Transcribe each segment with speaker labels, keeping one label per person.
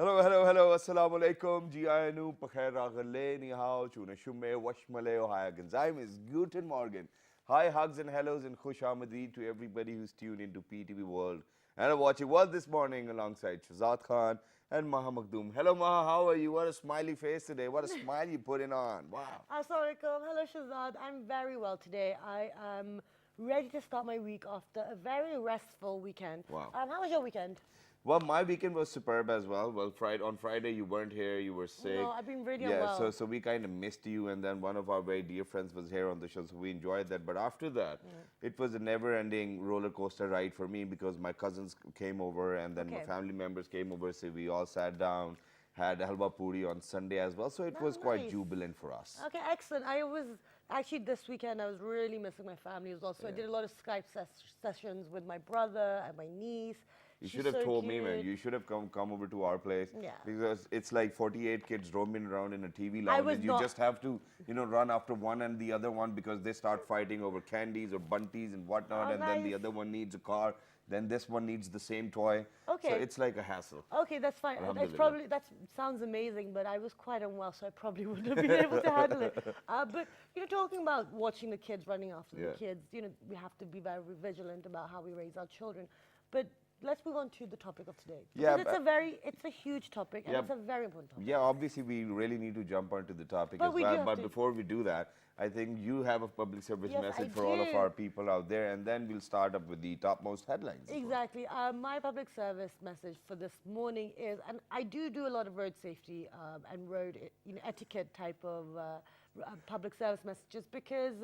Speaker 1: Hello, hello, hello. Assalamu alaikum. Ji ayanu, pakhair ragale, ni hao, chuna shumme, washmale, ohaya ganzaim is Guten Morgen. Hi, hugs and hellos and khush Ahmadi to everybody who's tuned into PTV World and are watching World this morning alongside Shazad Khan and Maha Makhdoom. Hello, Maha. How are you? What a smiley face today. What a smile you putting on. Wow.
Speaker 2: Assalamualaikum. Hello, Shazad. I'm very well today. I am ready to start my week after a very restful weekend.
Speaker 1: Wow.
Speaker 2: How was your weekend?
Speaker 1: Well, my weekend was superb as well. Well, on Friday you weren't here, you were sick.
Speaker 2: No, I've been really
Speaker 1: Yeah,
Speaker 2: unwell.
Speaker 1: so we kind of missed you, and then one of our very dear friends was here on the show, so we enjoyed that. But after that, it was a never-ending roller coaster ride for me because my cousins came over, and then my
Speaker 2: Okay.
Speaker 1: family members came over, so we all sat down, had halwa puri on Sunday as well. So it was quite
Speaker 2: Nice.
Speaker 1: jubilant for us.
Speaker 2: Okay, excellent. I was actually this weekend. I was really missing my family as well. So I did a lot of Skype sessions with my brother and my niece.
Speaker 1: You
Speaker 2: She's
Speaker 1: should have
Speaker 2: so
Speaker 1: told me, man.
Speaker 2: cute.
Speaker 1: You should have come over to our place.
Speaker 2: Yeah.
Speaker 1: Because it's like 48 kids roaming around in a TV
Speaker 2: I
Speaker 1: lounge,
Speaker 2: was
Speaker 1: and you
Speaker 2: not-
Speaker 1: just have to, run after one and the other one because they start fighting over candies or bunties and whatnot,
Speaker 2: Oh,
Speaker 1: and then the
Speaker 2: nice.
Speaker 1: other one needs a car, then this one needs the same toy. So
Speaker 2: Okay.
Speaker 1: it's like a hassle.
Speaker 2: Okay, that's fine. It's
Speaker 1: Alhamdulillah.
Speaker 2: probably that sounds amazing, but I was quite unwell, so I probably wouldn't have been able to handle it. But talking about watching the kids, running after
Speaker 1: Yeah.
Speaker 2: the kids, we have to be very vigilant about how we raise our children. But let's move on to the topic of today.
Speaker 1: Yeah,
Speaker 2: Because it's a huge topic and
Speaker 1: Yeah.
Speaker 2: it's a very important topic.
Speaker 1: Yeah, obviously we really need to jump onto the topic
Speaker 2: But
Speaker 1: as
Speaker 2: we do
Speaker 1: well.
Speaker 2: have
Speaker 1: But
Speaker 2: to.
Speaker 1: before we do that, I think you have a public service
Speaker 2: Yes,
Speaker 1: message
Speaker 2: I
Speaker 1: for all of
Speaker 2: do.
Speaker 1: our people out there, and then we'll start up with the topmost headlines. as well.
Speaker 2: Exactly. My public service message for this morning is, and I do a lot of road safety and road etiquette type of public service messages because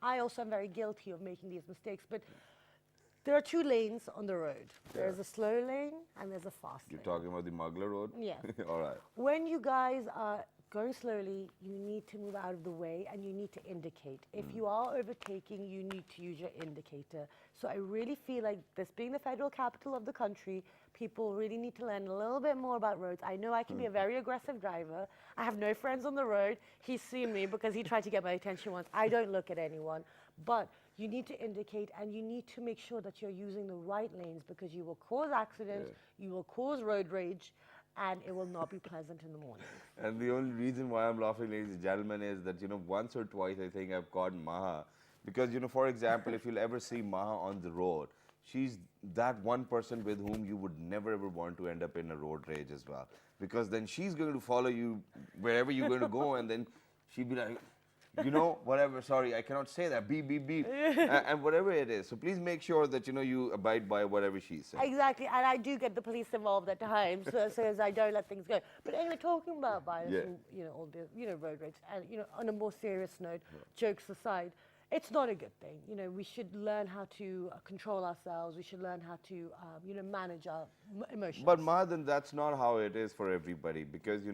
Speaker 2: I also am very guilty of making these mistakes. But there are two lanes on the road. There's a slow lane and there's a fast
Speaker 1: You're
Speaker 2: lane.
Speaker 1: talking about the Muggler Road?
Speaker 2: Yes.
Speaker 1: All right.
Speaker 2: When you guys are going slowly, you need to move out of the way and you need to indicate. If you are overtaking, you need to use your indicator. So I really feel like this being the federal capital of the country, people really need to learn a little bit more about roads. I know I can be a very aggressive driver. I have no friends on the road. He's seen me because he tried to get my attention once. I don't look at anyone. But you need to indicate and you need to make sure that you're using the right lanes because you will cause accidents, you will cause road rage, and it will not be pleasant in the morning.
Speaker 1: And the only reason why I'm laughing, ladies and gentlemen, is that, once or twice I think I've caught Maha. Because, for example, if you'll ever see Maha on the road, she's that one person with whom you would never ever want to end up in a road rage as well. Because then she's going to follow you wherever you're going to go, and then she'd be like, whatever, sorry, I cannot say that, beep, beep, beep, and whatever it is. So please make sure that, you abide by whatever she says.
Speaker 2: Exactly, and I do get the police involved at times, so as I don't let things go. But anyway, talking about violence
Speaker 1: Yeah.
Speaker 2: and all the road rage, and on a more serious note, jokes aside, it's not a good thing. We should learn how to control ourselves. We should learn how to manage our emotions.
Speaker 1: But Madan, that's not how it is for everybody because,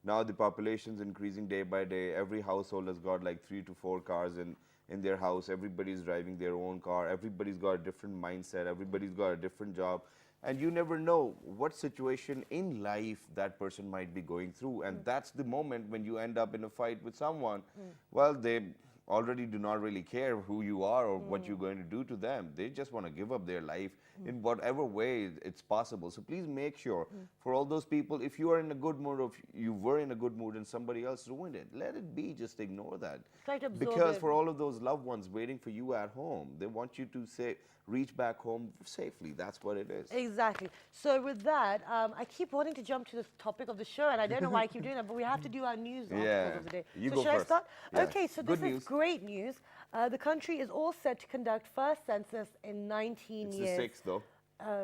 Speaker 1: now the population's increasing day by day. Every household has got like 3 to 4 cars in their house. Everybody's driving their own car. Everybody's got a different mindset. Everybody's got a different job. And you never know what situation in life that person might be going through. And that's the moment when you end up in a fight with someone. Well, they already do not really care who you are or what you're going to do to them. They just want to give up their life in whatever way it's possible. So please make sure for all those people, if you are in a good mood or if you were in a good mood and somebody else ruined it, let it be. Just ignore that.
Speaker 2: Try to absorb
Speaker 1: Because
Speaker 2: it.
Speaker 1: for all of those loved ones waiting for you at home, they want you to reach back home safely. That's what it is.
Speaker 2: Exactly. So with that, I keep wanting to jump to the topic of the show, and I don't know why I keep doing that, but we have to do our news articles of the day.
Speaker 1: You
Speaker 2: so
Speaker 1: go
Speaker 2: should I
Speaker 1: first.
Speaker 2: start?
Speaker 1: Yeah.
Speaker 2: Okay, so
Speaker 1: Good
Speaker 2: this
Speaker 1: news.
Speaker 2: is great news. The country is all set to conduct first census in 19
Speaker 1: It's
Speaker 2: years.
Speaker 1: the sixth, though.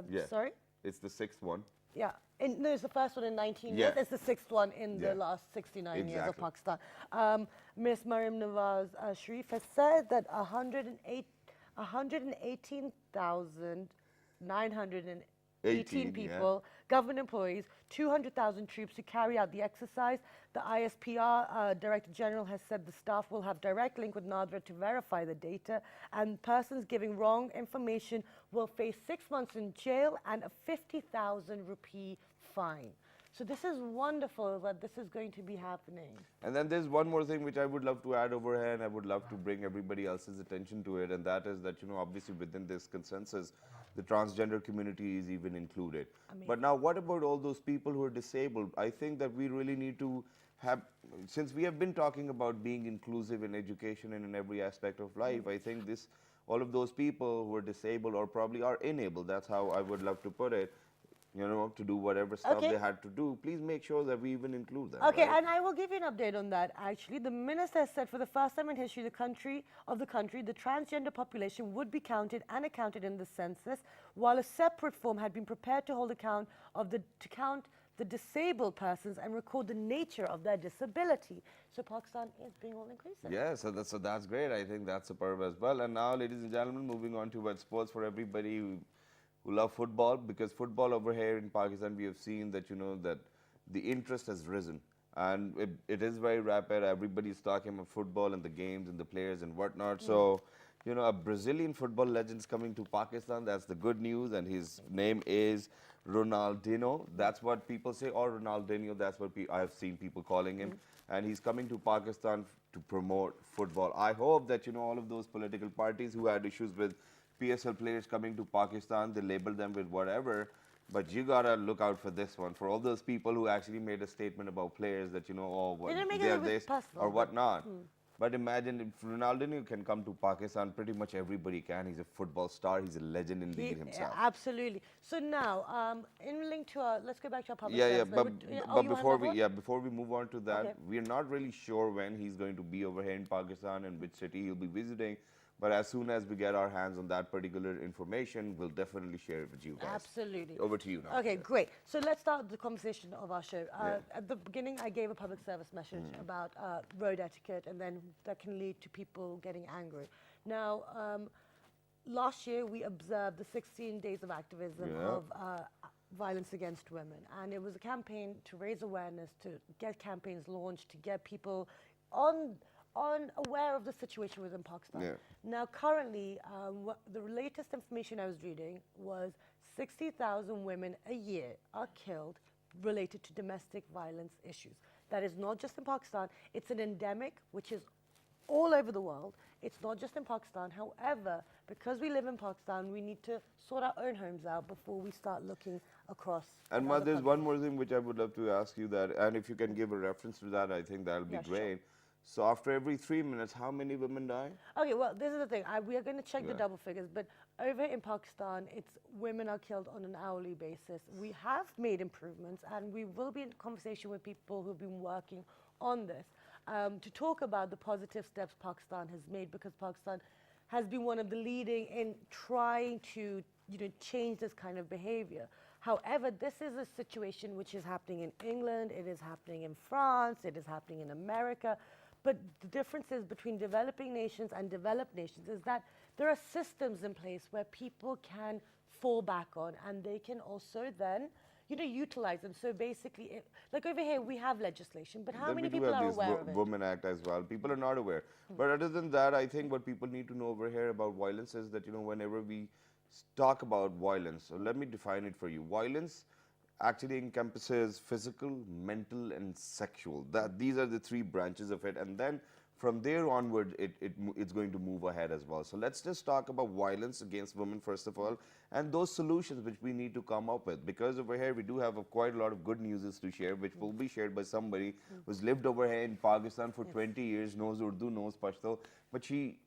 Speaker 1: Yeah.
Speaker 2: Sorry?
Speaker 1: It's the sixth one.
Speaker 2: Yeah. No, it's the first one in 19
Speaker 1: Yeah.
Speaker 2: years. It's the sixth one in
Speaker 1: Yeah.
Speaker 2: the last 69 years of
Speaker 1: Exactly.
Speaker 2: Pakistan. Miss Mariam Nawaz Sharif has said that 118,918
Speaker 1: 18,
Speaker 2: people, government employees, 200,000 troops to carry out the exercise. The ISPR Director General has said the staff will have direct link with NADRA to verify the data, and persons giving wrong information will face 6 months in jail and a 50,000 rupee fine. So this is wonderful that this is going to be happening.
Speaker 1: And then there's one more thing which I would love to add over here, and I would love to bring everybody else's attention to it, and that is that, obviously within this consensus, the transgender community is even included. But now, what about all those people who are disabled? I think that we really need to have, since we have been talking about being inclusive in education and in every aspect of life, I think all of those people who are disabled or probably are enabled, that's how I would love to put it, to do whatever stuff they had to do, please make sure that we even include them.
Speaker 2: Okay,
Speaker 1: right?
Speaker 2: and I will give you an update on that. Actually, the minister said for the first time in history, the transgender population would be counted and accounted in the census, while a separate form had been prepared to hold account to count the disabled persons and record the nature of their disability. So Pakistan is being all inclusive.
Speaker 1: Yeah, so that's great. I think that's superb as well. And now, ladies and gentlemen, moving on to what sports for everybody who love football, because football over here in Pakistan, we have seen that, that the interest has risen. And it is very rapid. Everybody's talking about football and the games and the players and whatnot. So, a Brazilian football legend is coming to Pakistan. That's the good news. And his name is Ronaldinho. That's what people say. Or Ronaldinho, that's what I have seen people calling him. And he's coming to Pakistan to promote football. I hope that, all of those political parties who had issues with PSL players coming to Pakistan, they label them with whatever. But you gotta look out for this one. For all those people who actually made a statement about players that, they're this or whatnot. But imagine if Ronaldinho can come to Pakistan, pretty much everybody can. He's a football star. He's a legend indeed himself.
Speaker 2: Absolutely. So now, in link to our, let's go back to our public
Speaker 1: Yeah,
Speaker 2: service.
Speaker 1: but before we move on to that, we're not really sure when he's going to be over here in Pakistan and which city he'll be visiting. But as soon as we get our hands on that particular information, we'll definitely share it with you guys.
Speaker 2: Absolutely.
Speaker 1: Over to you now.
Speaker 2: Okay, great. So let's start the conversation of our show. At the beginning, I gave a public service message about road etiquette, and then that can lead to people getting angry. Now, last year, we observed the 16 days of activism of violence against women. And it was a campaign to raise awareness, to get campaigns launched, to get people aware of the situation within Pakistan. Now, currently, the latest information I was reading was 60,000 women a year are killed related to domestic violence issues. That is not just in Pakistan. It's an endemic which is all over the world. It's not just in Pakistan. However, because we live in Pakistan, we need to sort our own homes out before we start looking across.
Speaker 1: And Ma, there's one more thing which I would love to ask you that, and if you can give a reference to that, I think that'll be great. Sure. So after every 3 minutes, how many women die?
Speaker 2: Okay, well, this is the thing. We are going to check the double figures, but over in Pakistan, women are killed on an hourly basis. We have made improvements, and we will be in conversation with people who've been working on this to talk about the positive steps Pakistan has made, because Pakistan has been one of the leading in trying to change this kind of behavior. However, this is a situation which is happening in England, it is happening in France, it is happening in America. But the differences between developing nations and developed nations is that there are systems in place where people can fall back on, and they can also then, utilize them. So basically, like over here, we have legislation, but how many people are aware of it?
Speaker 1: Women Act as well. People are not aware. But other than that, I think what people need to know over here about violence is that, whenever we talk about violence, so let me define it for you. Violence actually encompasses physical, mental, and sexual. These are the three branches of it, and then from there onward, it's going to move ahead as well. So let's just talk about violence against women first of all, and those solutions which we need to come up with. Because over here we do have quite a lot of good news to share, which will be shared by somebody who's lived over here in Pakistan for 20 years, knows Urdu, knows Pashto, but she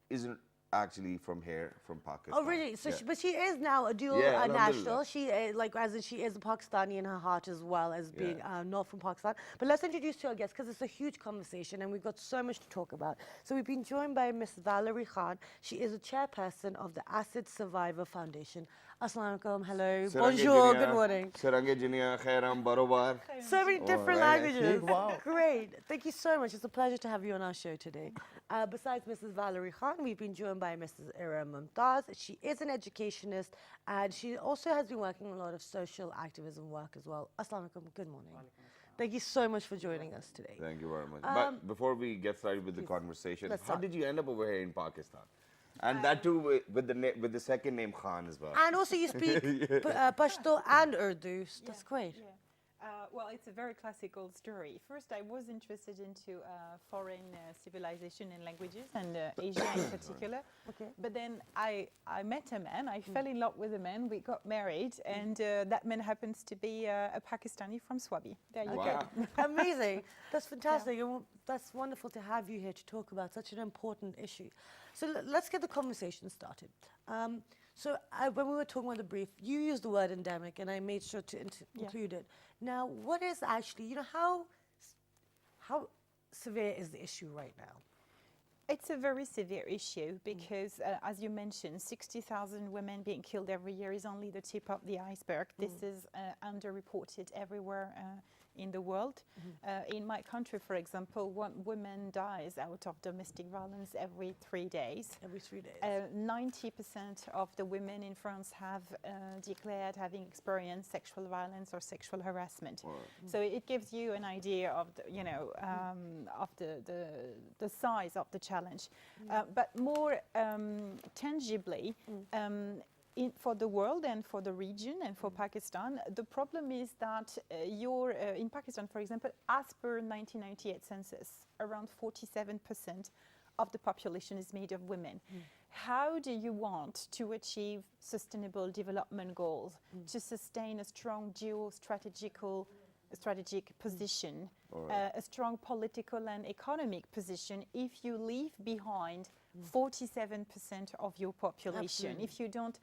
Speaker 1: isn't actually from Pakistan.
Speaker 2: Oh, really? So, but she is now a dual national. She as in she is a Pakistani in her heart as well as being not from Pakistan. But let's introduce to our guests, because it's a huge conversation and we've got so much to talk about. So we've been joined by Ms. Valerie Khan. She is a chairperson of the Acid Survivor Foundation. Assalamu alaikum, hello, bonjour, good morning. So many different languages. Wow. Great. Thank you so much. It's a pleasure to have you on our show today. Besides Mrs. Valerie Khan, we've been joined by Mrs. Ira Mumtaz. She is an educationist, and she also has been working on a lot of social activism work as well. Assalamu alaikum, good morning. Thank you so much for joining us today.
Speaker 1: Thank you very much. But before we get started with the conversation, how did you end up over here in Pakistan? And that too with the second name Khan as well.
Speaker 2: And also you speak Pashto and Urdu. That's great.
Speaker 3: Yeah. Well, it's a very classical story. First, I was interested into foreign civilization and languages, and Asia in particular.
Speaker 2: Okay.
Speaker 3: But then I met a man, I fell in love with a man, we got married, and that man happens to be a Pakistani from Swabi. There you
Speaker 1: Wow.
Speaker 3: go.
Speaker 2: Amazing. That's fantastic. And that's wonderful to have you here to talk about such an important issue. So let's get the conversation started. When we were talking about the brief, you used the word endemic, and I made sure to include it. Now, what is actually, how severe is the issue right now?
Speaker 3: It's a very severe issue because, as you mentioned, 60,000 women being killed every year is only the tip of the iceberg. This is underreported everywhere in the world. In my country, for example, 1 woman dies out of domestic violence every 3 days.
Speaker 2: Every 3 days.
Speaker 3: 90% of the women in France have declared having experienced sexual violence or sexual harassment.
Speaker 1: Wow.
Speaker 3: So it gives you an idea of of the size of the challenge. But more tangibly, for the world and for the region and for Pakistan, the problem is that in Pakistan, for example, as per 1998 census, around 47% of the population is made of women. How do you want to achieve sustainable development goals, to sustain a strong strategic position, a strong political and economic position, if you leave behind 47% of your population?
Speaker 2: Absolutely.
Speaker 3: If you don't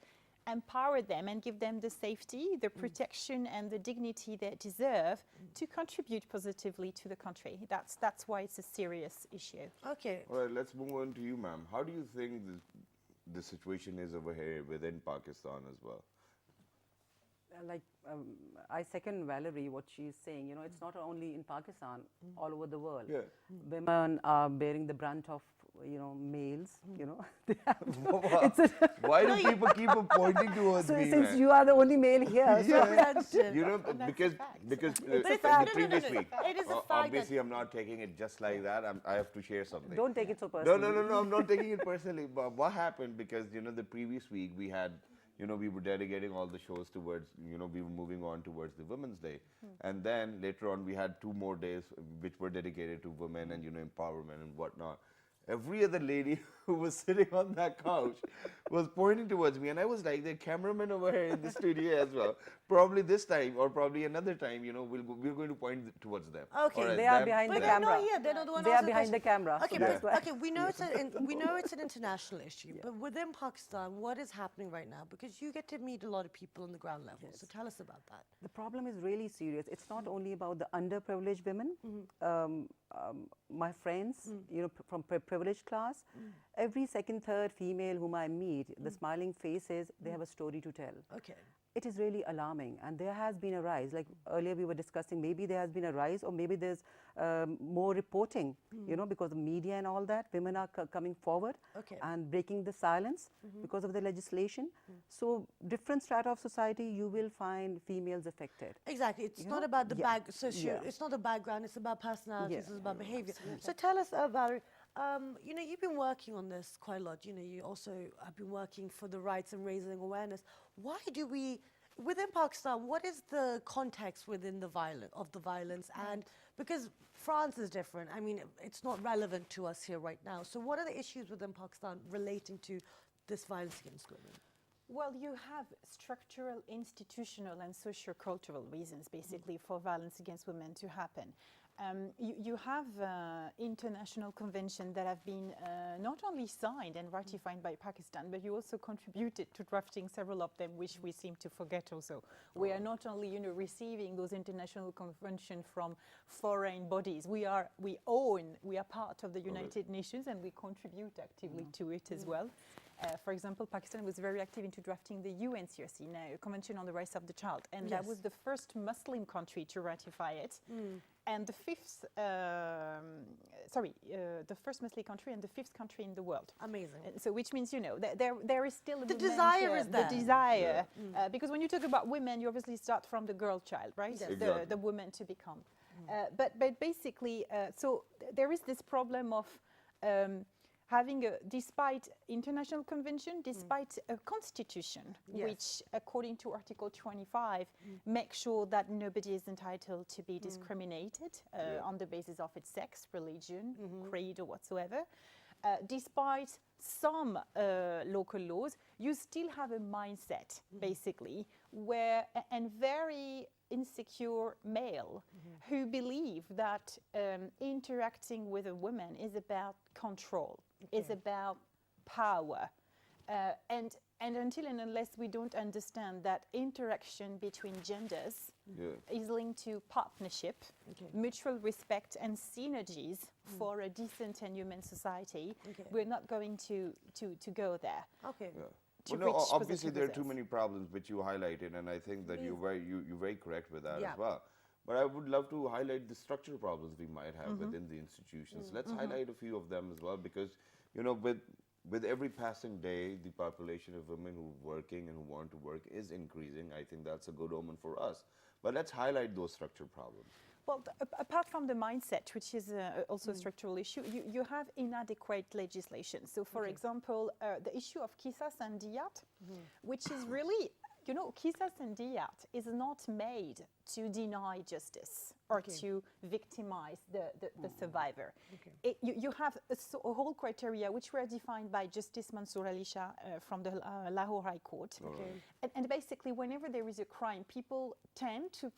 Speaker 3: empower them and give them the safety, the protection and the dignity they deserve to contribute positively to the country. That's why it's a serious issue.
Speaker 2: Okay.
Speaker 1: All right, let's move on to you, ma'am. How do you think the situation is over here within Pakistan as well?
Speaker 4: I second Valerie, what she's saying. It's not only in Pakistan, all over the world.
Speaker 1: Yeah.
Speaker 4: Women are bearing the brunt of, males, They have
Speaker 1: Why do people keep pointing towards
Speaker 4: so
Speaker 1: me,
Speaker 4: since
Speaker 1: man?
Speaker 4: you are the only male here, so
Speaker 1: Because in
Speaker 2: But it's-
Speaker 1: the
Speaker 2: no, no,
Speaker 1: previous
Speaker 2: no, no.
Speaker 1: week,
Speaker 2: It is a fact
Speaker 1: obviously I'm not taking it just like that. I have to share something.
Speaker 4: don't take it so
Speaker 1: No,
Speaker 4: personally.
Speaker 1: no, I'm not taking it personally. But what happened, because, the previous week we had, we were dedicating all the shows towards, we were moving on towards the Women's Day. And then later on we had 2 more days which were dedicated to women and, empowerment and whatnot. Every other lady who was sitting on that couch was pointing towards me, and I was like, the cameraman over here in the studio as well. Probably this time, or probably another time, we're going to point towards them.
Speaker 2: Okay.
Speaker 1: All right,
Speaker 4: They are
Speaker 1: them,
Speaker 4: behind the
Speaker 2: But
Speaker 1: them.
Speaker 2: they're
Speaker 4: camera.
Speaker 2: not here. They're not the one
Speaker 4: They are
Speaker 2: asking
Speaker 4: behind the
Speaker 2: questions.
Speaker 4: camera.
Speaker 2: Okay,
Speaker 4: That's
Speaker 2: but,
Speaker 4: why.
Speaker 2: okay, we know it's an international issue, but within Pakistan, what is happening right now? Because you get to meet a lot of people on the ground level. So tell us about that.
Speaker 4: The problem is really serious. It's not only about the underprivileged women. My friends, from privileged class, every second, third female whom I meet, the smiling faces, they have a story to tell.
Speaker 2: Okay.
Speaker 4: It is really alarming, and there has been a rise. Like earlier we were discussing, maybe there has been a rise, or maybe there's more reporting, because of media and all that. Women are coming forward and breaking the silence because of the legislation. So different strata of society, you will find females affected.
Speaker 2: Exactly. It's not about the it's not the background, it's about personalities,
Speaker 4: Yeah.
Speaker 2: it's about behavior. So tell us about you've been working on this quite a lot. You also have been working for the rights and raising awareness. Why do we, within Pakistan, what is the context within the violence? And because France is different, I mean, it's not relevant to us here right now. So what are the issues within Pakistan relating to this violence against women?
Speaker 3: Well, you have structural, institutional, and socio-cultural reasons, basically, for violence against women to happen. You have international conventions that have been not only signed and ratified by Pakistan, but you also contributed to drafting several of them, which we seem to forget also. We are not only receiving those international conventions from foreign bodies. We are part of the United Nations, and we contribute actively to it as well. For example, Pakistan was very active into drafting the UNCRC, now Convention on the Rights of the Child, and that was the first Muslim country to ratify it, and the first Muslim country and the 5th country in the world.
Speaker 2: Amazing.
Speaker 3: So, which means that there is still
Speaker 2: The desire is there.
Speaker 3: The desire, because when you talk about women, you obviously start from the girl child, right?
Speaker 2: Yes.
Speaker 1: Exactly.
Speaker 3: The woman to become. But basically, so there is this problem of having despite international convention, despite a constitution,
Speaker 2: Yes.
Speaker 3: which according to Article 25 makes sure that nobody is entitled to be discriminated on the basis of its sex, religion, creed or whatsoever. Despite some local laws, you still have a mindset, basically, where and very insecure male who believe that interacting with a woman is about control, is about power, and until and unless we don't understand that interaction between genders is linked to partnership, mutual respect and synergies for a decent and human society, we're not going to go there.
Speaker 2: Okay.
Speaker 3: To
Speaker 1: Well, no,
Speaker 3: reach
Speaker 1: obviously
Speaker 3: positive
Speaker 1: there are too
Speaker 3: results.
Speaker 1: many problems which you highlighted, and I think that you're very correct with that
Speaker 2: Yeah.
Speaker 1: as well. But I would love to highlight the structural problems we might have within the institutions. Let's highlight a few of them as well, because with every passing day, the population of women who are working and who want to work is increasing. I think that's a good omen for us. But let's highlight those structural problems.
Speaker 3: Well, apart from the mindset, which is also a structural issue, you have inadequate legislation. So, for example, the issue of Kisas and Diyat, which is really, Kisas and Diyat is not made to deny justice or to victimize the survivor. You have a whole criteria which were defined by Justice Mansour Ali Shah from the Lahore High Court. And basically, whenever there is a crime, people tend to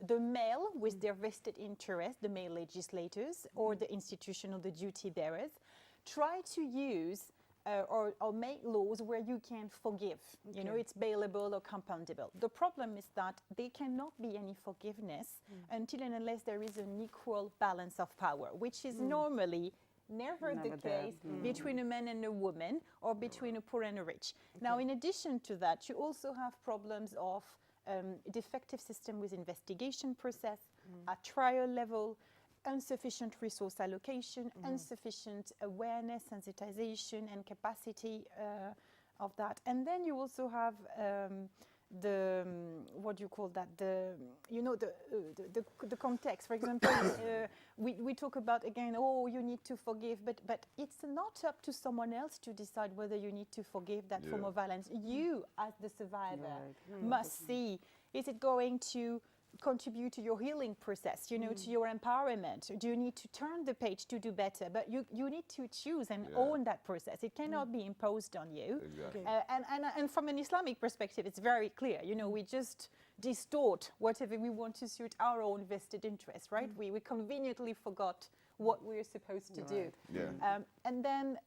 Speaker 3: the male with their vested interest, the male legislators or the institutional, the duty bearers, try to use or make laws where you can forgive. It's bailable or compoundable. The problem is that there cannot be any forgiveness until and unless there is an equal balance of power, which is normally never the case between a man and a woman or between a poor and a rich. Now, in addition to that, you also have problems of defective system with investigation process at trial level, insufficient resource allocation, insufficient awareness, sensitization, and capacity of that. And then you also have what do you call that? The context. For example, we talk about again, you need to forgive, but it's not up to someone else to decide whether you need to forgive that form of violence. You, as the survivor, must see: is it going to contribute to your healing process, to your empowerment? Do you need to turn the page to do better? But you need to choose and own that process. It cannot be imposed on you.
Speaker 1: Exactly.
Speaker 3: And from an Islamic perspective, it's very clear. We just distort whatever we want to suit our own vested interests, right? We conveniently forgot what we're supposed to do.
Speaker 1: Yeah.
Speaker 3: And then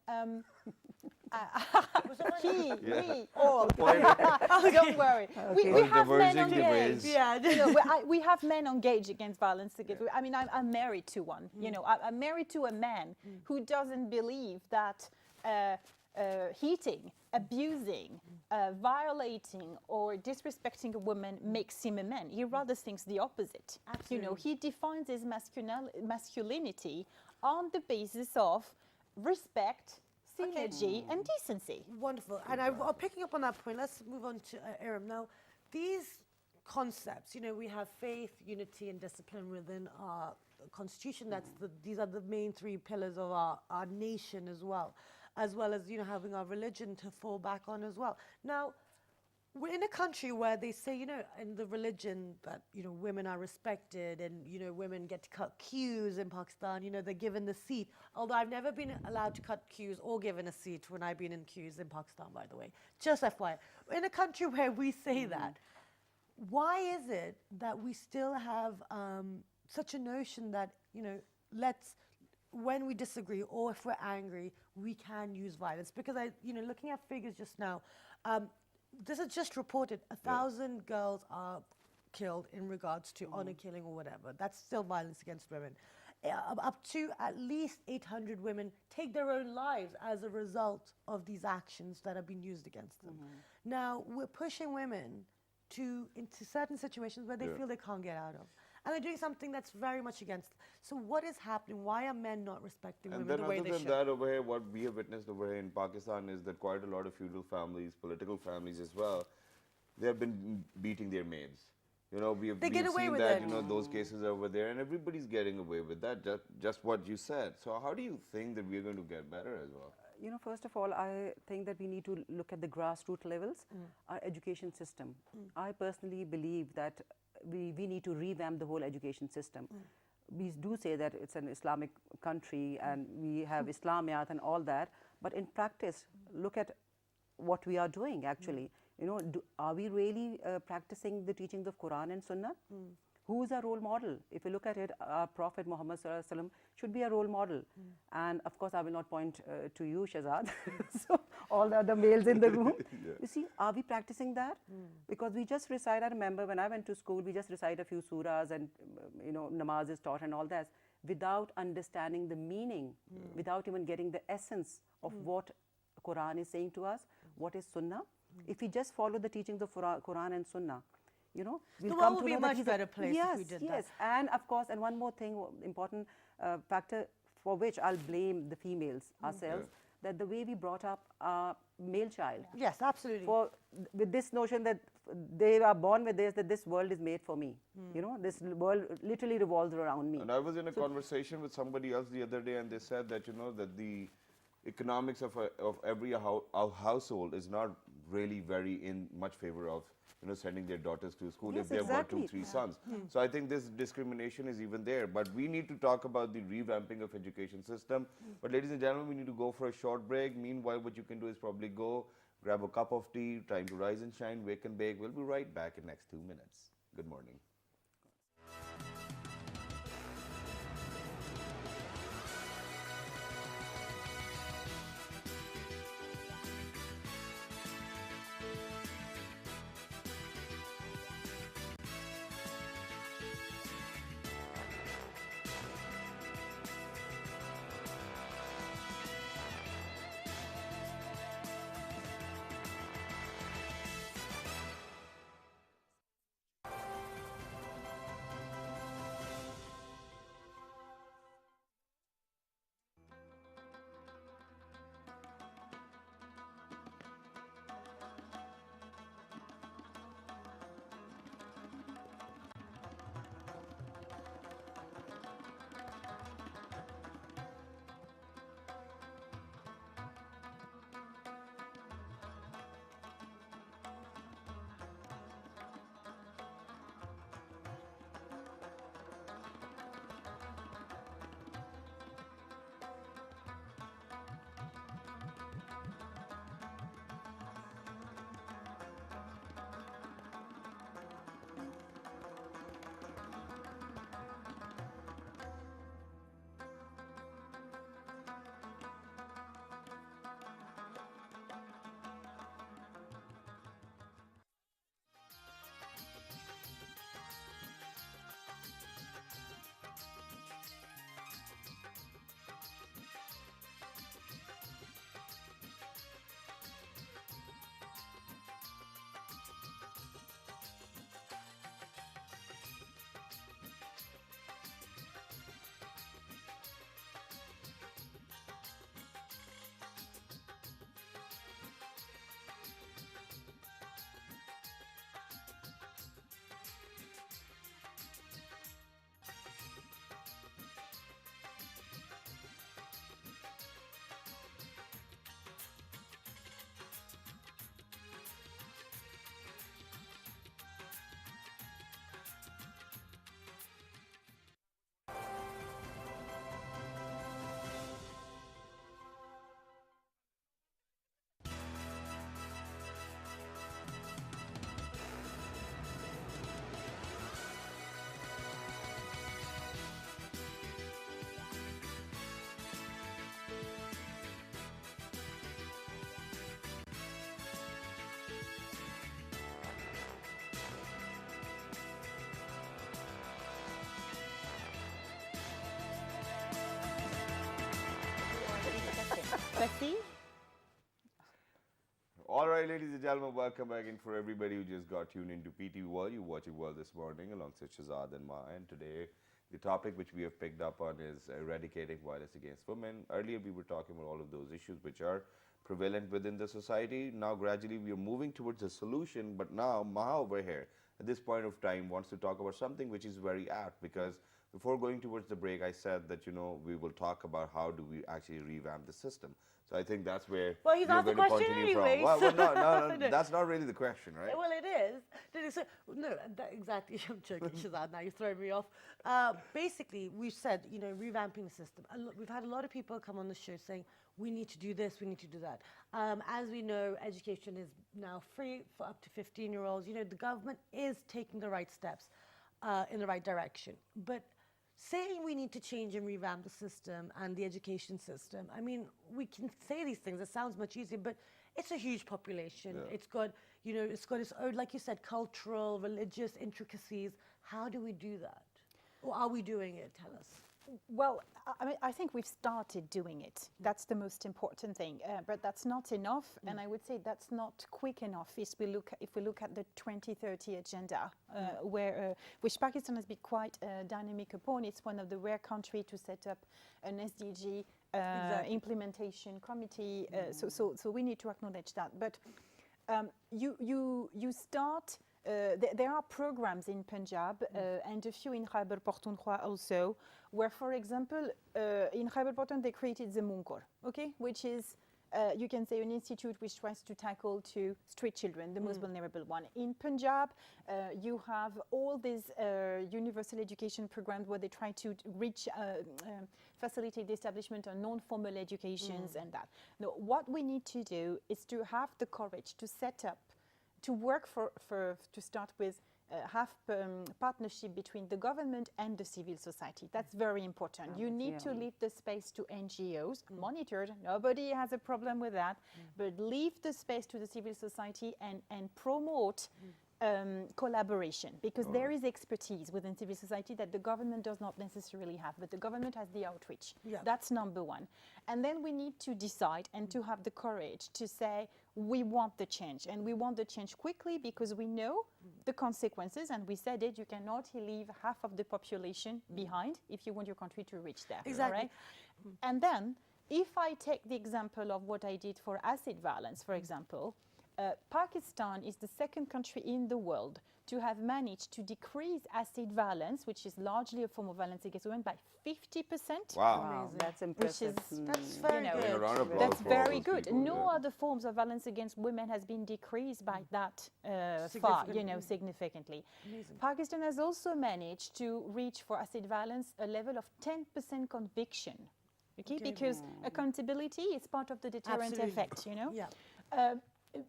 Speaker 3: we all,
Speaker 1: Point-
Speaker 3: don't worry. We have men
Speaker 1: diverging
Speaker 3: engaged.
Speaker 1: debates.
Speaker 2: Yeah.
Speaker 3: We have men engaged against violence against women. I mean, I'm married to one. I'm married to a man who doesn't believe that hitting, abusing, violating, or disrespecting a woman makes him a man. He rather thinks the opposite.
Speaker 2: Absolutely.
Speaker 3: He defines his masculinity on the basis of respect, synergy, and decency.
Speaker 2: Wonderful. And picking up on that point, let's move on to Aram. Now, these concepts, we have faith, unity, and discipline within our constitution. These are the main three pillars of our nation as well as, having our religion to fall back on as well. Now, we're in a country where they say, in the religion that, women are respected and, women get to cut queues in Pakistan, they're given the seat. Although I've never been allowed to cut queues or given a seat when I've been in queues in Pakistan, by the way. Just FYI. We're in a country where we say that. Why is it that we still have such a notion that, when we disagree or if we're angry, we can use violence? Because looking at figures just now, this is just reported 1,000 girls are killed in regards to honor killing or whatever. That's still violence against women. Up to at least 800 women take their own lives as a result of these actions that have been used against them. Now, we're pushing women into certain situations where they feel they can't get out of. And they're doing something that's very much against. So what is happening? Why are men not respecting women the way they should?
Speaker 1: And then other than that, over here, what we have witnessed over here in Pakistan is that quite a lot of feudal families, political families as well, they have been beating their maids. You know, we have,
Speaker 2: They
Speaker 1: we
Speaker 2: get
Speaker 1: have
Speaker 2: away
Speaker 1: seen
Speaker 2: with
Speaker 1: that,
Speaker 2: it.
Speaker 1: you know, those cases are over there and everybody's getting away with that, just what you said. So how do you think that we're going to get better as well?
Speaker 4: You know, first of all, I think that we need to look at the grassroots levels, our education system. I personally believe that we need to revamp the whole education system. We do say that it's an Islamic country and we have Islamiyat and all that, but in practice, look at what we are doing actually. You know, are we really practicing the teachings of Quran and Sunnah? Who is our role model? If you look at it, our Prophet Muhammad Sallallahu Alaihi Wasallam should be a role model. And of course, I will not point to you, Shahzad, so all the other males in the room. You see, are we practicing that? Because we just recite, I remember when I went to school, we just recite a few surahs and, you know, namaz is taught and all that, without understanding the meaning, without even getting the essence of what Quran is saying to us, what is Sunnah. If we just follow the teachings of Quran and Sunnah, you know, we'll
Speaker 2: The
Speaker 4: come
Speaker 2: world
Speaker 4: to
Speaker 2: would be
Speaker 4: know
Speaker 2: a
Speaker 4: that
Speaker 2: much
Speaker 4: he's
Speaker 2: better place if we did that.
Speaker 4: Yes, and of course, and one more thing, important factor for which I'll blame the females ourselves, that the way we brought up our male child.
Speaker 2: Yes, absolutely.
Speaker 4: With this notion that they are born with this, that this world is made for me. You know, this world literally revolves around me.
Speaker 1: And I was in a conversation with somebody else the other day and they said that, you know, that the economics of every household is not really very in much favor of, you know, sending their daughters to school
Speaker 4: Yes,
Speaker 1: if they've got 2,
Speaker 4: exactly.
Speaker 1: 3 sons. So I think this discrimination is even there. But we need to talk about the revamping of education system. But ladies and gentlemen, we need to go for a short break. Meanwhile, what you can do is probably go grab a cup of tea, time to rise and shine, wake and bake. We'll be right back in next 2 minutes. Good morning.
Speaker 2: Bessie?
Speaker 1: All right, ladies and gentlemen, welcome back in for everybody who just got tuned into PT World. You're watching World this morning alongside Shahzad and Ma. And today, the topic which we have picked up on is eradicating violence against women. Earlier, we were talking about all of those issues which are prevalent within the society. Now, gradually, we are moving towards a solution. But now, Maha over here, at this point of time wants to talk about something which is very apt, because before going towards the break, I said that, we will talk about how do we actually revamp the system. So I think that's where
Speaker 2: Well, he's
Speaker 1: you're
Speaker 2: asked the
Speaker 1: going to
Speaker 2: question
Speaker 1: continue
Speaker 2: anyway,
Speaker 1: from. Well,
Speaker 2: so-
Speaker 1: no,
Speaker 2: No.
Speaker 1: that's not really the question, right?
Speaker 2: Well, it is. No, exactly. I'm joking, Shazad. Now you're throwing me off. Basically, we said, revamping the system. We've had a lot of people come on the show saying, we need to do this, we need to do that. As we know, education is now free for up to 15-year-olds. The government is taking the right steps in the right direction. But saying we need to change and revamp the system and the education system, I mean, we can say these things, it sounds much easier, but it's a huge population.
Speaker 1: Yeah.
Speaker 2: It's got, it's got its own, like you said, cultural, religious intricacies. How do we do that? Or are we doing it? Tell us.
Speaker 3: Well, I think we've started doing it. That's the most important thing. But that's not enough, and I would say that's not quick enough. If we look at the 2030 agenda, which Pakistan has been quite dynamic upon, it's one of the rare countries to set up an SDG implementation committee. So we need to acknowledge that. But you start. There are programs in Punjab and a few in Khyber Pakhtunkhwa also, where, for example, in Khyber Pakhtunkhwa they created the Munkor, which is, you can say, an institute which tries to tackle to street children, the most vulnerable one. In Punjab, you have all these universal education programs where they try to reach, facilitate the establishment of non-formal educations and that. No, what we need to do is to have the courage to set up, to work to start with, have partnership between the government and the civil society. That's very important. You need to leave the space to NGOs, monitored. Nobody has a problem with that, but leave the space to the civil society and promote collaboration, because there is expertise within civil society that the government does not necessarily have, but the government has the outreach.
Speaker 2: Yeah.
Speaker 3: That's number one. And then we need to decide and to have the courage to say, we want the change, and we want the change quickly, because we know the consequences, and we said it, you cannot leave half of the population behind if you want your country to reach there.
Speaker 2: Exactly.
Speaker 3: Right? And then, if I take the example of what I did for acid violence, for example, Pakistan is the second country in the world to have managed to decrease acid violence, which is largely a form of violence against women, by 50%.
Speaker 1: Wow.
Speaker 4: That's impressive.
Speaker 2: That's very
Speaker 3: know,
Speaker 2: good.
Speaker 1: A round of applause
Speaker 3: That's
Speaker 1: for all
Speaker 3: very
Speaker 1: those
Speaker 3: good.
Speaker 1: people,
Speaker 3: No
Speaker 1: yeah.
Speaker 3: other forms of violence against women has been decreased by that significantly.
Speaker 2: Amazing.
Speaker 3: Pakistan has also managed to reach for acid violence a level of 10% conviction. Okay, because accountability is part of the deterrent
Speaker 2: Absolutely.
Speaker 3: effect,
Speaker 2: Yeah.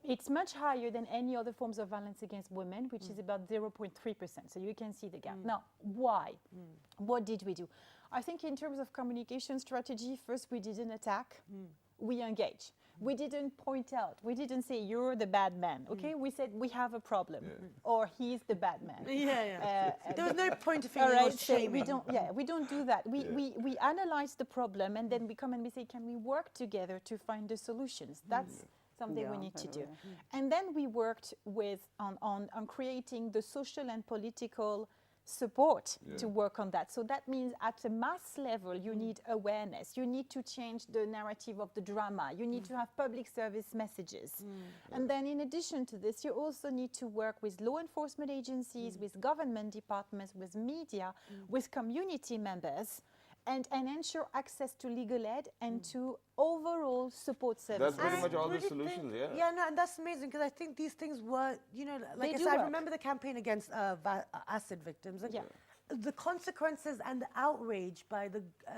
Speaker 3: It's much higher than any other forms of violence against women, which is about 0.3%. So you can see the gap. Now, why? What did we do? I think in terms of communication strategy, first we didn't attack, we engaged. We didn't point out, we didn't say you're the bad man, okay? We said we have a problem, or he's the bad man.
Speaker 2: There was no point of
Speaker 3: All
Speaker 2: finger or
Speaker 3: right, so
Speaker 2: shaming.
Speaker 3: we don't do that. We analyze the problem, and then we come and we say, can we work together to find the solutions? That's something we need to do. And then we worked on creating the social and political support to work on that. So that means at a mass level, you need awareness. You need to change the narrative of the drama. You need to have public service messages. And then in addition to this, you also need to work with law enforcement agencies, with government departments, with media, with community members, and ensure access to legal aid and to overall support services.
Speaker 1: That's pretty much all the
Speaker 2: really
Speaker 1: solutions,
Speaker 2: think-
Speaker 1: yeah.
Speaker 2: no, and that's amazing, because I think these things were, like I
Speaker 3: do
Speaker 2: said, I
Speaker 3: work.
Speaker 2: remember the campaign against acid victims. And
Speaker 3: Yeah.
Speaker 2: the consequences and the outrage by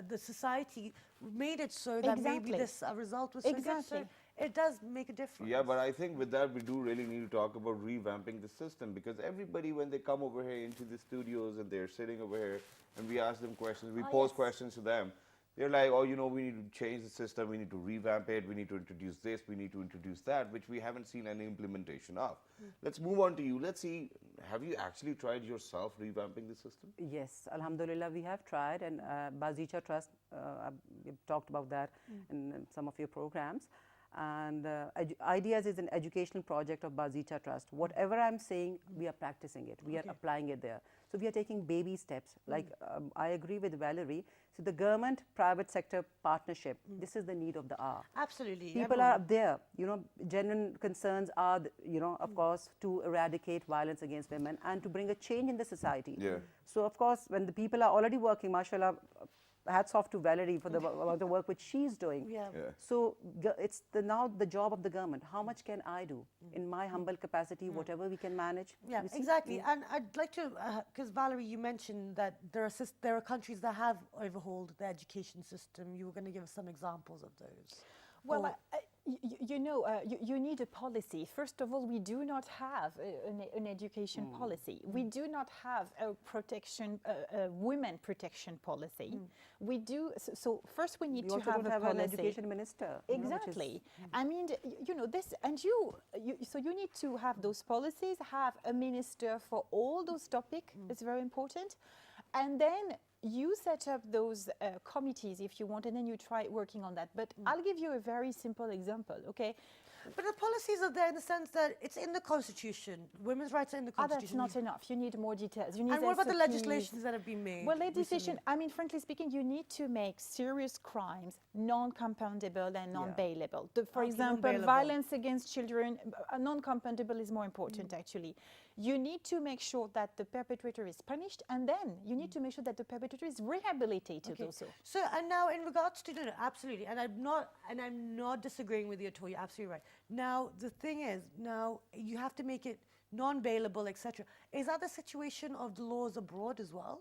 Speaker 2: the society made it so that maybe
Speaker 3: Exactly.
Speaker 2: this result was so good.
Speaker 3: Exactly.
Speaker 2: So it does make a difference.
Speaker 1: Yeah, but I think with that, we do really need to talk about revamping the system, because everybody, when they come over here into the studios and they're sitting over here and we ask them questions, we pose questions to them, they're like, oh, we need to change the system, we need to revamp it, we need to introduce this, we need to introduce that, which we haven't seen any implementation of. Let's move on to you. Let's see, have you actually tried yourself revamping the system?
Speaker 4: Yes, Alhamdulillah, we have tried, and Bazicha Trust, we've talked about that in some of your programs. And Ideas is an educational project of Bazita Trust. Whatever I'm saying, we are practicing it. We are applying it there. So we are taking baby steps. Like I agree with Valerie. So the government-private sector partnership, this is the need of the hour.
Speaker 2: Absolutely.
Speaker 4: People are there, genuine concerns are, of course, to eradicate violence against women and to bring a change in the society.
Speaker 1: Yeah.
Speaker 4: So, of course, when the people are already working, mashallah, hats off to Valerie for the work which she's doing.
Speaker 2: Yeah.
Speaker 4: So, it's now the job of the government. How much can I do in my humble capacity, whatever we can manage?
Speaker 2: Yeah,
Speaker 4: You see?
Speaker 2: exactly. And I'd like to, because Valerie, you mentioned that there are countries that have overhauled the education system. You were going to give us some examples of those.
Speaker 3: Well, you need a policy. First of all, we do not have an education policy. We do not have a women protection policy. We do. So first, we need
Speaker 4: We
Speaker 3: to
Speaker 4: also
Speaker 3: have
Speaker 4: don't
Speaker 3: a
Speaker 4: have
Speaker 3: policy.
Speaker 4: an education minister.
Speaker 3: Exactly. I mean, this, and so you need to have those policies, have a minister for all those topics. It's very important. And then you set up those committees if you want, and then you try working on that. But I'll give you a very simple example, okay?
Speaker 2: But the policies are there in the sense that it's in the Constitution. Women's rights are in the
Speaker 3: That's
Speaker 2: Constitution.
Speaker 3: not enough. You need more details. You need
Speaker 2: And what about the
Speaker 3: SOPs.
Speaker 2: legislations that have been made?
Speaker 3: Well, legislation,
Speaker 2: recently?
Speaker 3: I mean, frankly speaking, you need to make serious crimes non-compoundable and non-bailable. For example,
Speaker 2: non-bailable.
Speaker 3: violence against children, non-compoundable is more important, actually. You need to make sure that the perpetrator is punished, and then you need to make sure that the perpetrator is rehabilitated also.
Speaker 2: So, and now in regards to, no, absolutely, and I'm not disagreeing with you at all, you're absolutely right. Now, the thing is, now you have to make it non-bailable, etc. Is that the situation of the laws abroad as well?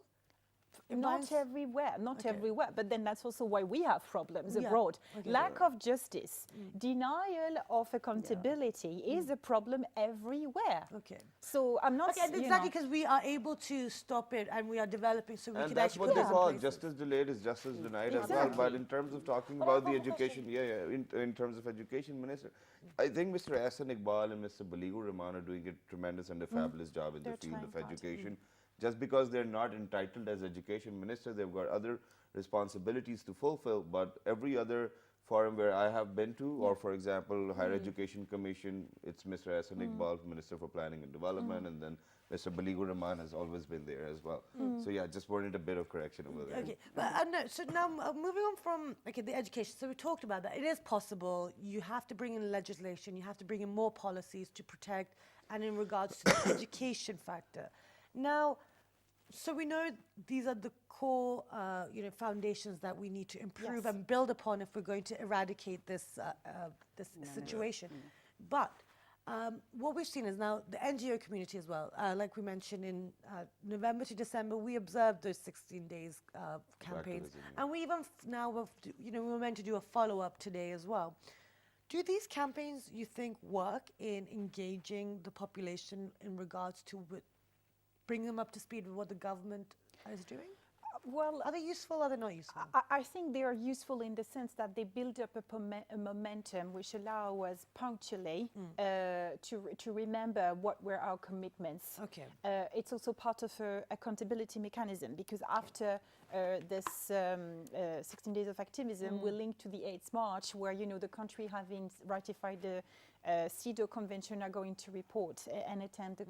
Speaker 3: Not everywhere, everywhere. But then that's also why we have problems abroad.
Speaker 2: Okay.
Speaker 3: Lack of justice, denial of accountability is a problem everywhere.
Speaker 2: Okay.
Speaker 3: So I'm not.
Speaker 2: Okay, and exactly because we are able to stop it and we are developing, so we
Speaker 1: And
Speaker 2: can
Speaker 1: that's
Speaker 2: actually
Speaker 1: what they
Speaker 2: put
Speaker 1: call
Speaker 2: in places.
Speaker 1: justice delayed is justice denied as well. But in terms of talking about the education, in terms of education minister, I think Mr. Ahsan Iqbal and Mr. Baligur Rahman are doing a tremendous and a fabulous job in the
Speaker 3: They're
Speaker 1: field of
Speaker 3: trying hard.
Speaker 1: education. Just because they're not entitled as education minister, they've got other responsibilities to fulfill. But every other forum where I have been to, or for example, Higher Education Commission, it's Mr. Ahsan Iqbal, Minister for Planning and Development, and then Mr. Baligur Rahman has always been there as well. So yeah, just wanted a bit of correction over there.
Speaker 2: Okay, but no, so now moving on from the education. So we talked about that. It is possible. You have to bring in legislation. You have to bring in more policies to protect, and in regards to the education factor. Now, so we know these are the core, foundations that we need to improve and build upon if we're going to eradicate this situation. But what we've seen is now the NGO community as well. Like we mentioned, in November to December, we observed those 16 days campaigns,
Speaker 1: Activism,
Speaker 2: and we even now, we were meant to do a follow-up today as well. Do these campaigns, you think, work in engaging the population in regards to bring them up to speed with what the government is doing?
Speaker 3: Well,
Speaker 2: Are they useful? Are they not useful?
Speaker 3: I think they are useful in the sense that they build up a momentum which allow us punctually to remember what were our commitments.
Speaker 2: Okay.
Speaker 3: It's also part of an accountability mechanism, because after this 16 days of activism, we link to the 8th March, where the country having ratified the CEDAW Convention are going to report and attend the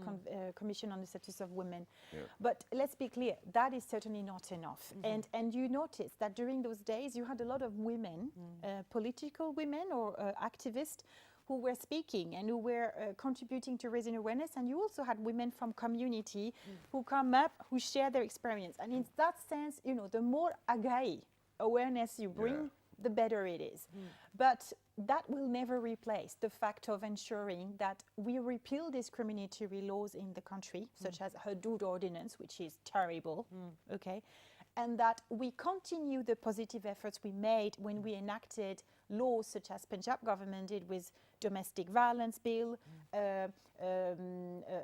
Speaker 3: Commission on the Status of Women.
Speaker 1: Yeah.
Speaker 3: But let's be clear, that is certainly not enough. And you notice that during those days, you had a lot of women, political women or activists, who were speaking and who were contributing to raising awareness. And you also had women from community who come up, who share their experience. And in that sense, the more awareness you bring, the better it is. But that will never replace the fact of ensuring that we repeal discriminatory laws in the country, such as Hudud Ordinance, which is terrible, okay? And that we continue the positive efforts we made when we enacted laws such as Punjab government did with domestic violence bill,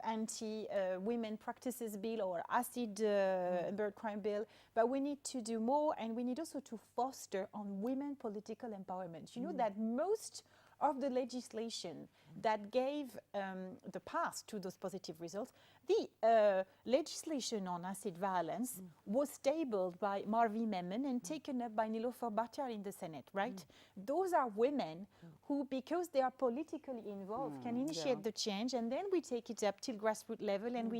Speaker 3: anti-women practices bill, or acid bird crime bill. But we need to do more, and we need also to foster on women political empowerment. You know that most of the legislation that gave the path to those positive results, the legislation on acid violence was tabled by Marvi Memon and taken up by Nilofer Bhatia in the Senate, right? Those are women who, because they are politically involved, can initiate the change, and then we take it up till grassroots level and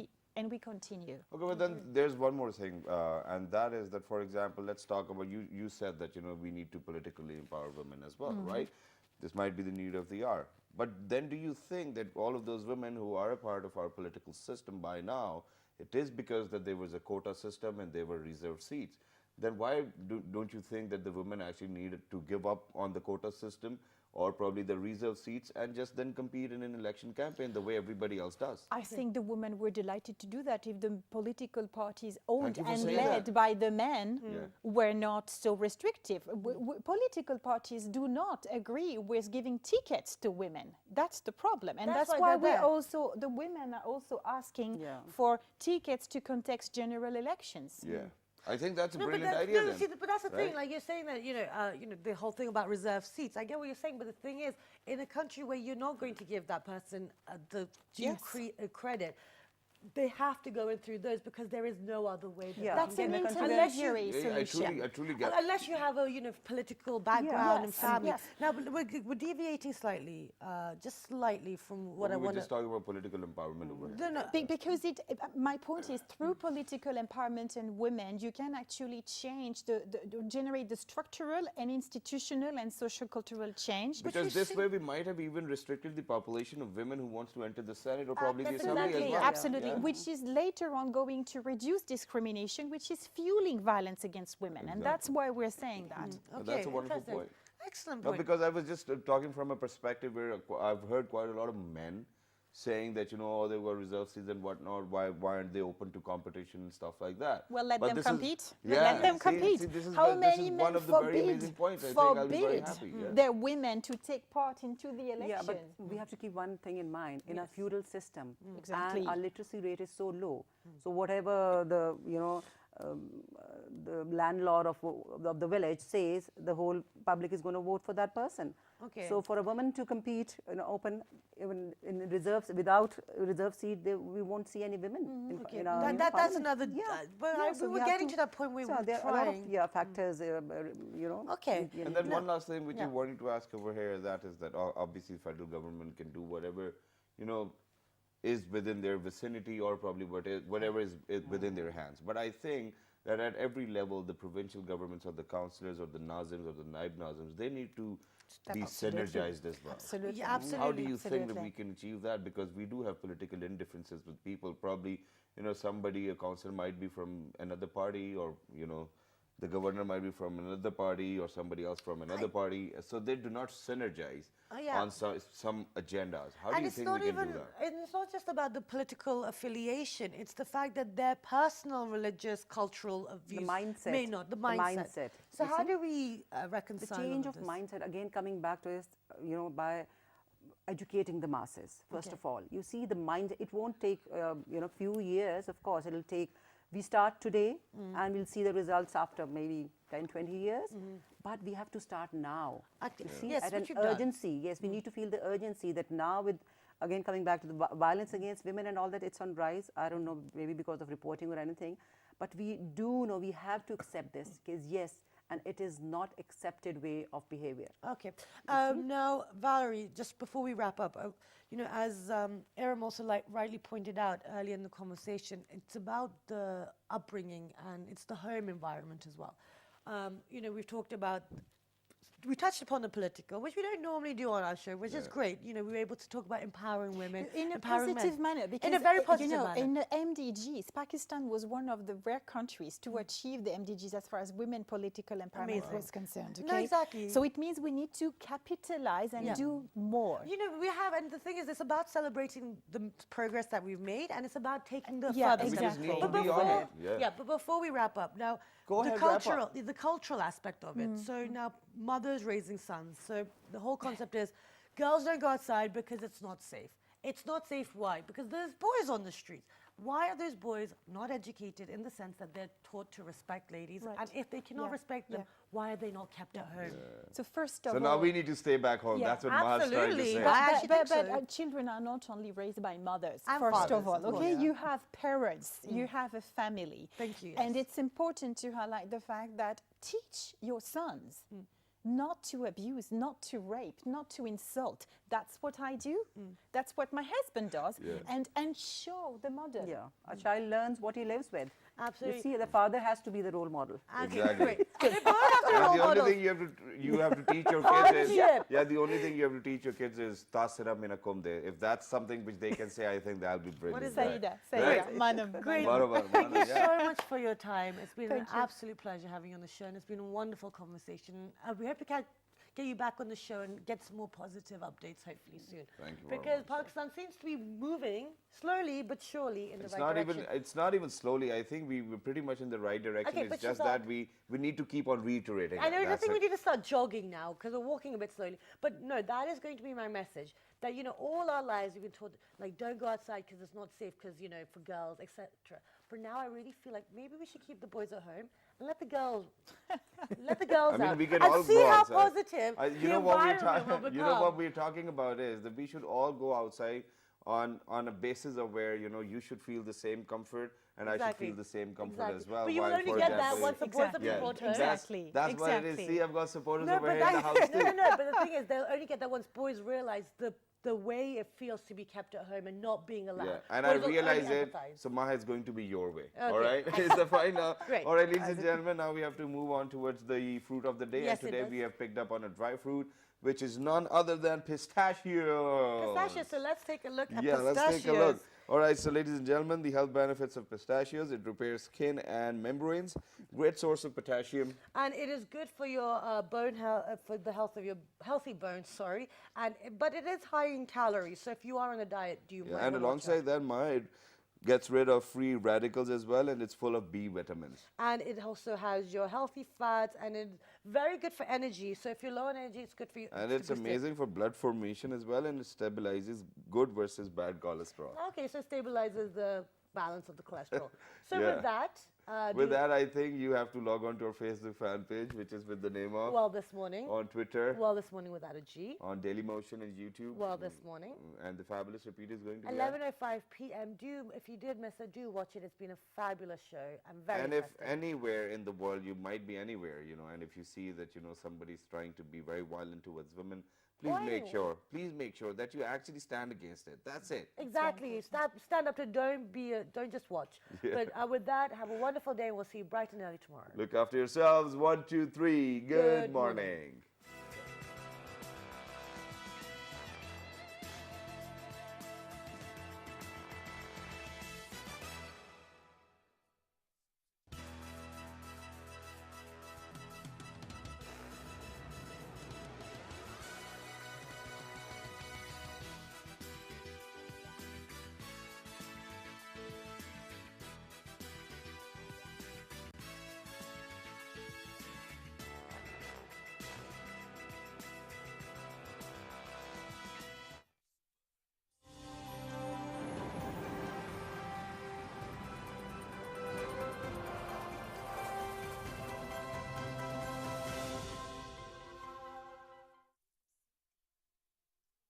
Speaker 3: we continue.
Speaker 1: Okay, but then there's one more thing, and that is that, for example, let's talk about, you said that, we need to politically empower women as well, right? This might be the need of the hour. But then do you think that all of those women who are a part of our political system by now, it is because that there was a quota system and there were reserved seats? Then why don't you think that the women actually needed to give up on the quota system or probably the reserve seats and just then compete in an election campaign the way everybody else does?
Speaker 3: I think the women were delighted to do that if the political parties owned
Speaker 1: you for
Speaker 3: and
Speaker 1: saying
Speaker 3: led
Speaker 1: that.
Speaker 3: by the men were not so restrictive. Political parties do not agree with giving tickets to women. That's the problem. And
Speaker 2: That's
Speaker 3: that's
Speaker 2: why
Speaker 3: why
Speaker 2: they're
Speaker 3: the women are also asking
Speaker 4: Yeah.
Speaker 3: for tickets to contest general elections.
Speaker 1: Yeah. I think that's a
Speaker 2: No, but
Speaker 1: brilliant
Speaker 2: that's,
Speaker 1: idea
Speaker 2: no,
Speaker 1: then,
Speaker 2: see, but that's the thing.
Speaker 1: right?
Speaker 2: Like you're saying that, the whole thing about reserved seats. I get what you're saying, but the thing is, in a country where you're not going to give that person the due
Speaker 3: Yes.
Speaker 2: credit, they have to go in through those because there is no other way.
Speaker 4: Yeah.
Speaker 3: That's an
Speaker 4: in a country
Speaker 2: unless you-
Speaker 3: intermediary solution.
Speaker 1: I truly get
Speaker 2: Unless you have a political background and
Speaker 3: Yes,
Speaker 2: family.
Speaker 3: yes.
Speaker 2: Now, but we're deviating slightly, just slightly from what I
Speaker 1: we were
Speaker 2: want
Speaker 1: just talking about political empowerment over here.
Speaker 2: No, no.
Speaker 3: Because my point is, through political empowerment and women, you can actually change, generate the structural and institutional and social cultural change.
Speaker 1: Because this way we might have even restricted the population of women who wants to enter the Senate or probably the Assembly as
Speaker 2: Definitely,
Speaker 1: well.
Speaker 3: Absolutely,
Speaker 1: Yeah.
Speaker 3: which is later on going to reduce discrimination, which is fueling violence against women. And that's why we're saying that.
Speaker 1: That's a wonderful
Speaker 2: interesting.
Speaker 1: point.
Speaker 2: Excellent
Speaker 1: No,
Speaker 2: point.
Speaker 1: because I was just talking from a perspective where I've heard quite a lot of men saying that, oh, they were reserve seats and whatnot, why aren't they open to competition and stuff like that.
Speaker 3: Well, let
Speaker 1: But
Speaker 3: them
Speaker 1: this is-
Speaker 3: compete.
Speaker 1: Yeah,
Speaker 3: Let them
Speaker 1: see,
Speaker 3: compete.
Speaker 1: this is
Speaker 3: How
Speaker 1: this
Speaker 3: many
Speaker 1: is
Speaker 3: men
Speaker 1: one of the very
Speaker 3: forbid,
Speaker 1: amazing points. I think I'll be very
Speaker 3: forbid
Speaker 1: happy. Yeah.
Speaker 3: their women to take part into the election?
Speaker 4: Yeah, but we have to keep one thing in mind. In a feudal system,
Speaker 3: Exactly.
Speaker 4: and our literacy rate is so low. So whatever the landlord of the village says, the whole public is going to vote for that person.
Speaker 2: Okay.
Speaker 4: So for a woman to compete in open, even in reserves, without a reserve seat, we won't see any women in our
Speaker 2: That's
Speaker 4: parliament.
Speaker 2: another. But
Speaker 4: so
Speaker 2: we were
Speaker 4: have
Speaker 2: getting to that point where
Speaker 4: so
Speaker 2: we're
Speaker 4: there are a lot of
Speaker 2: trying.
Speaker 4: factors.
Speaker 2: Okay.
Speaker 1: And then one last thing which
Speaker 2: Yeah.
Speaker 1: you wanted to ask over here, that is that obviously federal government can do whatever, is within their vicinity or probably whatever is within their hands. But I think that at every level, the provincial governments or the councillors or the Nazims or the Naib Nazims, they need to be synergized as well.
Speaker 3: Absolutely.
Speaker 2: Yeah, absolutely.
Speaker 1: How do you think that
Speaker 3: Absolutely.
Speaker 1: we can achieve that? Because we do have political indifferences with people. Probably, somebody, a councillor might be from another party, or, the governor might be from another party, or somebody else from another party. So they do not synergize
Speaker 2: yeah.
Speaker 1: on some agendas. How do
Speaker 2: And
Speaker 1: you
Speaker 2: it's
Speaker 1: think
Speaker 2: not
Speaker 1: we can
Speaker 2: even,
Speaker 1: do that?
Speaker 2: and it's not just about the political affiliation. It's the fact that their personal, religious, cultural views
Speaker 4: mindset.
Speaker 2: may not. The
Speaker 4: The
Speaker 2: mindset.
Speaker 4: mindset.
Speaker 2: So
Speaker 4: You
Speaker 2: how
Speaker 4: see?
Speaker 2: do we
Speaker 4: The
Speaker 2: reconcile
Speaker 4: change
Speaker 2: all
Speaker 4: of
Speaker 2: this?
Speaker 4: mindset, again coming back to is, by educating the masses, first of all. You see the mind, it won't take, few years, of course, it'll take, we start today and we'll see the results after maybe 10, 20 years, but we have to start now.
Speaker 2: Active.
Speaker 4: You see,
Speaker 2: Yes,
Speaker 4: at
Speaker 2: which
Speaker 4: an
Speaker 2: you've done.
Speaker 4: urgency, yes, we need to feel the urgency that now with, again coming back to the violence against women and all that, it's on rise. I don't know, maybe because of reporting or anything, but we do know we have to accept this, because yes, and it is not accepted way of behavior.
Speaker 2: Okay. Now, Valerie, just before we wrap up, as Aram also rightly pointed out earlier in the conversation, it's about the upbringing and it's the home environment as well. We've talked about, we touched upon the political, which we don't normally do on our show, which is great. We were able to talk about empowering women,
Speaker 3: In a
Speaker 2: empowering
Speaker 3: positive
Speaker 2: men.
Speaker 3: manner, because
Speaker 2: in a very positive manner.
Speaker 3: in the MDGs, Pakistan was one of the rare countries to achieve the MDGs as far as women political empowerment
Speaker 2: Amazing.
Speaker 3: was concerned.
Speaker 2: No,
Speaker 3: Okay?
Speaker 2: exactly.
Speaker 3: So it means we need to capitalize and
Speaker 2: Yeah.
Speaker 3: do more.
Speaker 2: We have, and the thing is, it's about celebrating the progress that we've made, and it's about taking the
Speaker 3: Yeah,
Speaker 2: further
Speaker 1: We
Speaker 2: step.
Speaker 1: just need
Speaker 3: exactly.
Speaker 1: to be on it. Yeah.
Speaker 2: But before we wrap up, now
Speaker 1: Go
Speaker 2: the
Speaker 1: ahead, wrap up.
Speaker 2: cultural aspect of it. So now mothers raising sons. So the whole concept is girls don't go outside because it's not safe. It's not safe. Why? Because there's boys on the streets. why are those boys not educated in the sense that they're taught to respect ladies?
Speaker 3: Right.
Speaker 2: And if they cannot
Speaker 3: Yeah.
Speaker 2: respect them,
Speaker 3: Yeah.
Speaker 2: why are they not kept at home?
Speaker 3: So first of
Speaker 1: So
Speaker 3: all,
Speaker 1: now we need to stay back home.
Speaker 3: Yeah,
Speaker 1: That's what Mahat's trying to
Speaker 2: absolutely.
Speaker 1: say.
Speaker 2: I actually think so.
Speaker 3: but children are not only raised by mothers,
Speaker 2: And
Speaker 3: first of
Speaker 2: fathers,
Speaker 3: all,
Speaker 2: of course.
Speaker 3: okay?
Speaker 2: Yeah.
Speaker 3: You have parents, you have a family.
Speaker 2: Thank you,
Speaker 3: And
Speaker 2: yes.
Speaker 3: it's important to highlight the fact that teach your sons not to abuse, not to rape, not to insult. That's what I do. That's what my husband does. And show the model.
Speaker 4: Yeah, a child learns what he lives with.
Speaker 2: Absolutely.
Speaker 4: You see, the father has to be the role model.
Speaker 1: Exactly.
Speaker 2: Great. They both have to
Speaker 1: And
Speaker 2: role
Speaker 1: the only
Speaker 2: models.
Speaker 1: thing you have to teach your kids is
Speaker 2: Partnership.
Speaker 1: the only thing you have to teach your kids is tasira mina kumde. If that's something which they can say, I think that'll be brilliant.
Speaker 2: is that?
Speaker 3: Saida,
Speaker 1: Right.
Speaker 3: Saida, Manam.
Speaker 2: Great.
Speaker 1: Barabar,
Speaker 2: Thank you
Speaker 1: yeah.
Speaker 2: so much for your time. It's been an
Speaker 3: Thank you.
Speaker 2: absolute pleasure having you on the show, and it's been a wonderful conversation. We hope to get you back on the show and get some more positive updates hopefully soon.
Speaker 1: Thank you very
Speaker 2: Because
Speaker 1: much.
Speaker 2: Pakistan seems to be moving slowly but surely in the
Speaker 1: It's
Speaker 2: right
Speaker 1: not
Speaker 2: direction.
Speaker 1: it's not even slowly. I think we're pretty much in the right direction.
Speaker 2: Okay, but
Speaker 1: It's
Speaker 2: you
Speaker 1: just
Speaker 2: thought-
Speaker 1: that we need to keep on reiterating.
Speaker 2: I know, I
Speaker 1: That's
Speaker 2: think we
Speaker 1: it.
Speaker 2: need to start jogging now because we're walking a bit slowly. But no, that is going to be my message. That, all our lives we've been taught, like, don't go outside because it's not safe because, for girls, etc. For now, I really feel like maybe we should keep the boys at home and let the girls
Speaker 1: I mean,
Speaker 2: out.
Speaker 1: we can
Speaker 2: and
Speaker 1: all
Speaker 2: see
Speaker 1: go
Speaker 2: how
Speaker 1: outside.
Speaker 2: positive
Speaker 1: You
Speaker 2: the
Speaker 1: know what we're
Speaker 2: environment will
Speaker 1: you know what
Speaker 2: become.
Speaker 1: we're talking about is that we should all go outside on a basis of where you should feel the same comfort and I should
Speaker 2: Exactly.
Speaker 1: feel the same comfort
Speaker 2: Exactly.
Speaker 1: as well.
Speaker 2: But you will
Speaker 1: while,
Speaker 2: only
Speaker 1: for
Speaker 2: get that
Speaker 1: example,
Speaker 2: once the boys have been brought home.
Speaker 3: Exactly.
Speaker 1: That's what it is.
Speaker 3: Exactly.
Speaker 1: See, I've got supporters
Speaker 2: No,
Speaker 1: over
Speaker 2: but
Speaker 1: here in the house too.
Speaker 2: no, but the thing is, they'll only get that once boys realize the way it feels to be kept at home and not being allowed.
Speaker 1: Yeah, and I
Speaker 2: Boys will only
Speaker 1: realize it.
Speaker 2: empathize.
Speaker 1: So Maha is going to be your way. All
Speaker 2: Okay.
Speaker 1: right, it's the final.
Speaker 2: Great.
Speaker 1: All right, ladies and gentlemen, now we have to move on towards the fruit of the day.
Speaker 2: Yes,
Speaker 1: and
Speaker 2: it
Speaker 1: today
Speaker 2: does.
Speaker 1: we have picked up on a dry fruit, which is none other than pistachio.
Speaker 2: Pistachio, so let's take a look at
Speaker 1: Yeah,
Speaker 2: pistachios.
Speaker 1: let's take a look. All right, so ladies and gentlemen, the health benefits of pistachios: it repairs skin and membranes. Great source of potassium.
Speaker 2: And it is good for your bone health, for the health of your healthy bones. Sorry, but it is high in calories. So if you are on a diet, you
Speaker 1: Yeah,
Speaker 2: might
Speaker 1: and
Speaker 2: wanna watch
Speaker 1: alongside that, it gets rid of free radicals as well, and it's full of B vitamins.
Speaker 2: And it also has your healthy fats, and it's very good for energy. So if you're low on energy, it's good for you.
Speaker 1: And
Speaker 2: to
Speaker 1: it's
Speaker 2: boost it.
Speaker 1: amazing for blood formation as well, and it stabilizes good versus bad cholesterol.
Speaker 2: Okay, so it stabilizes the balance of the cholesterol. So
Speaker 1: Yeah.
Speaker 2: with that,
Speaker 1: With that, I think you have to log on to our Facebook fan page, which is with the name of
Speaker 2: well this morning,
Speaker 1: on Twitter,
Speaker 2: well this morning without a G,
Speaker 1: on Dailymotion and YouTube.
Speaker 2: well this morning.
Speaker 1: And the fabulous repeat is going to be
Speaker 2: 11:05 p.m. If you did miss it, do watch it. It's been a fabulous show. I'm very
Speaker 1: And if
Speaker 2: interested.
Speaker 1: anywhere in the world, you might be anywhere, and if you see that, somebody's trying to be very violent towards women, please make sure that you actually stand against it. That's it.
Speaker 2: Exactly. Stand up to don't just watch. But with that, have a wonderful day. We'll see you bright and early tomorrow.
Speaker 1: Look after yourselves. 1, 2, 3. Good
Speaker 2: Good morning.
Speaker 1: morning.